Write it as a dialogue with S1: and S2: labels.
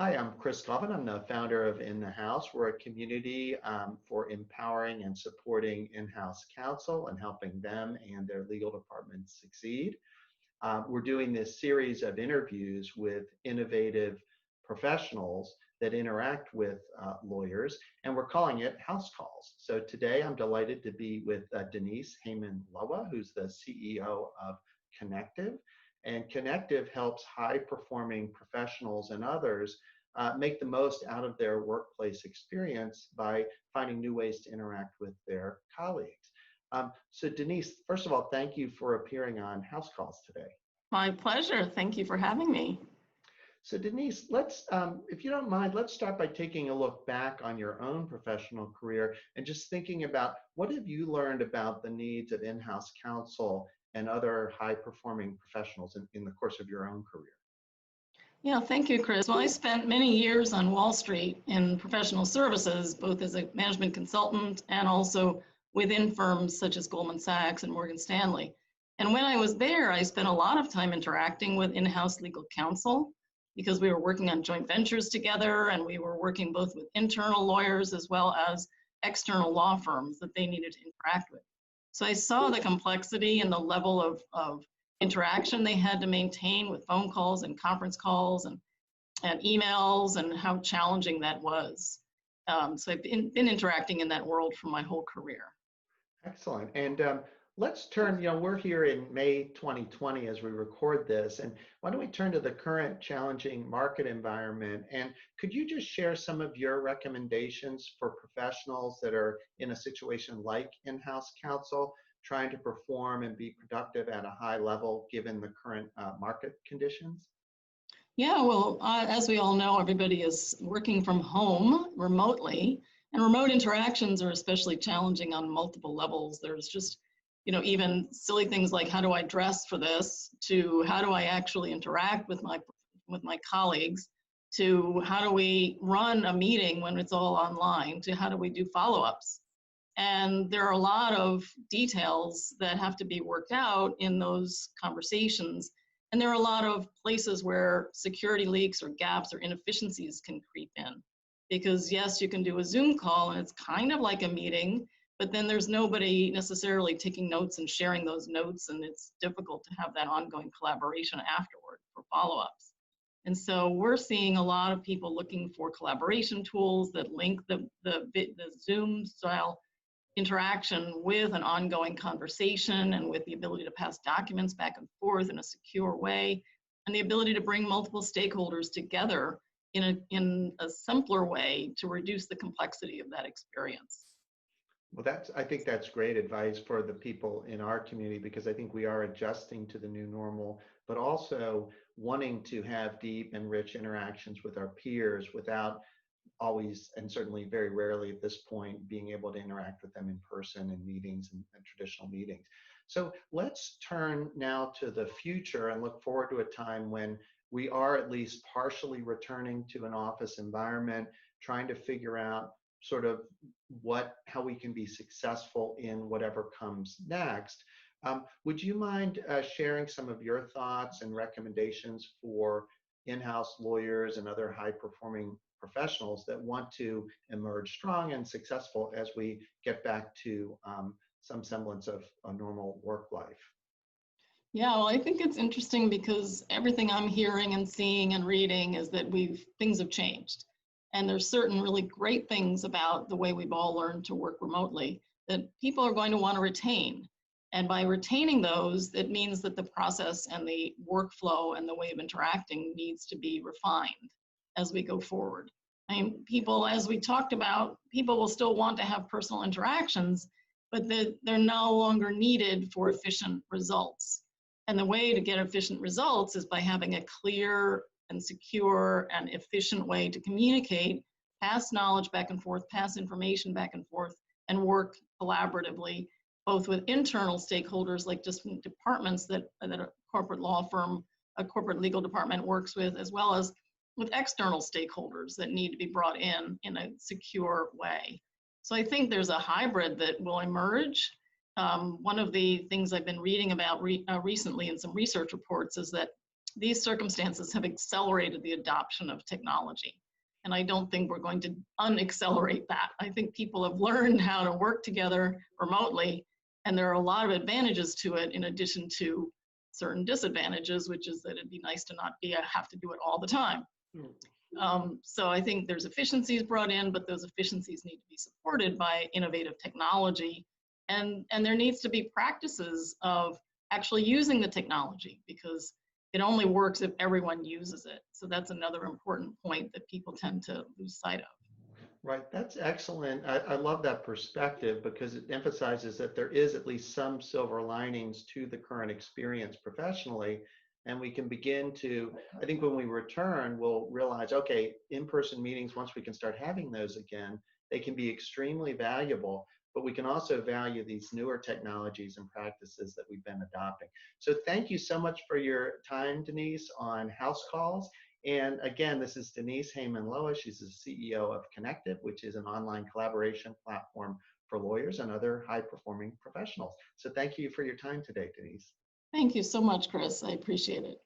S1: Hi, I'm Chris Colvin. I'm the founder of In the House. We're a community for empowering and supporting in-house counsel and helping them and their legal departments succeed. We're doing this series of interviews with innovative professionals that interact with lawyers, and we're calling it House Calls. So today I'm delighted to be with Denise Hayman-Loa, who's the CEO of Connective. And Connective helps high-performing professionals and others make the most out of their workplace experience by finding new ways to interact with their colleagues. So Denise, first of all, thank you for appearing on House Calls today.
S2: My pleasure. Thank you for having me.
S1: So Denise, let's, if you don't mind, let's start by taking a look back on your own professional career and just thinking about what have you learned about the needs of in-house counsel and other high-performing professionals in the course of your own career?
S2: Yeah, thank you, Chris. Well, I spent many years on Wall Street in professional services, both as a management consultant and also within firms such as Goldman Sachs and Morgan Stanley. And when I was there, I spent a lot of time interacting with in-house legal counsel because we were working on joint ventures together and we were working both with internal lawyers as well as external law firms that they needed to interact with. So I saw the complexity and the level of interaction they had to maintain with phone calls and conference calls and emails and how challenging that was. So I've been interacting in that world for my whole career.
S1: Excellent. And let's turn, we're here in May 2020 as we record this, and why don't we turn to the current challenging market environment? And could you just share some of your recommendations for professionals that are in a situation like in-house counsel, trying to perform and be productive at a high level given the current market conditions?
S2: Yeah, well, as we all know, everybody is working from home remotely, and remote interactions are especially challenging on multiple levels. There's just, even silly things like how do I dress for this, to how do I actually interact with my colleagues, to how do we run a meeting when it's all online, to how do we do follow-ups. And there are a lot of details that have to be worked out in those conversations. And there are a lot of places where security leaks or gaps or inefficiencies can creep in. Because yes, you can do a Zoom call and it's kind of like a meeting, but then there's nobody necessarily taking notes and sharing those notes, and it's difficult to have that ongoing collaboration afterward for follow-ups. And so we're seeing a lot of people looking for collaboration tools that link the Zoom style interaction with an ongoing conversation and with the ability to pass documents back and forth in a secure way, and the ability to bring multiple stakeholders together in a simpler way to reduce the complexity of that experience.
S1: Well, I think that's great advice for the people in our community, because I think we are adjusting to the new normal, but also wanting to have deep and rich interactions with our peers without always, and certainly very rarely at this point, being able to interact with them in person in meetings and traditional meetings. So let's turn now to the future and look forward to a time when we are at least partially returning to an office environment, trying to figure out sort of how we can be successful in whatever comes next. Would you mind sharing some of your thoughts and recommendations for in-house lawyers and other high-performing professionals that want to emerge strong and successful as we get back to some semblance of a normal work life?
S2: Yeah, well, I think it's interesting because everything I'm hearing and seeing and reading is that things have changed. And there's certain really great things about the way we've all learned to work remotely that people are going to want to retain. And by retaining those, it means that the process and the workflow and the way of interacting needs to be refined as we go forward. I mean, people, as we talked about, people will still want to have personal interactions, but they're no longer needed for efficient results. And the way to get efficient results is by having a clear and secure and efficient way to communicate, pass knowledge back and forth, pass information back and forth, and work collaboratively, both with internal stakeholders like just departments that a corporate law firm, a corporate legal department works with, as well as with external stakeholders that need to be brought in a secure way. So I think there's a hybrid that will emerge. One of the things I've been reading about recently in some research reports is that these circumstances have accelerated the adoption of technology. And I don't think we're going to unaccelerate that. I think people have learned how to work together remotely, and there are a lot of advantages to it in addition to certain disadvantages, which is that it'd be nice to not have to do it all the time. So I think there's efficiencies brought in, but those efficiencies need to be supported by innovative technology. And there needs to be practices of actually using the technology, because it only works if everyone uses it. So that's another important point that people tend to lose sight of.
S1: Right, that's excellent. I love that perspective because it emphasizes that there is at least some silver linings to the current experience professionally. And we can begin to, I think when we return, we'll realize, okay, in-person meetings, once we can start having those again, they can be extremely valuable, but we can also value these newer technologies and practices that we've been adopting. So thank you so much for your time, Denise, on House Calls. And again, this is Denise Hayman-Loa. She's the CEO of Connective, which is an online collaboration platform for lawyers and other high-performing professionals. So thank you for your time today, Denise.
S2: Thank you so much, Chris. I appreciate it.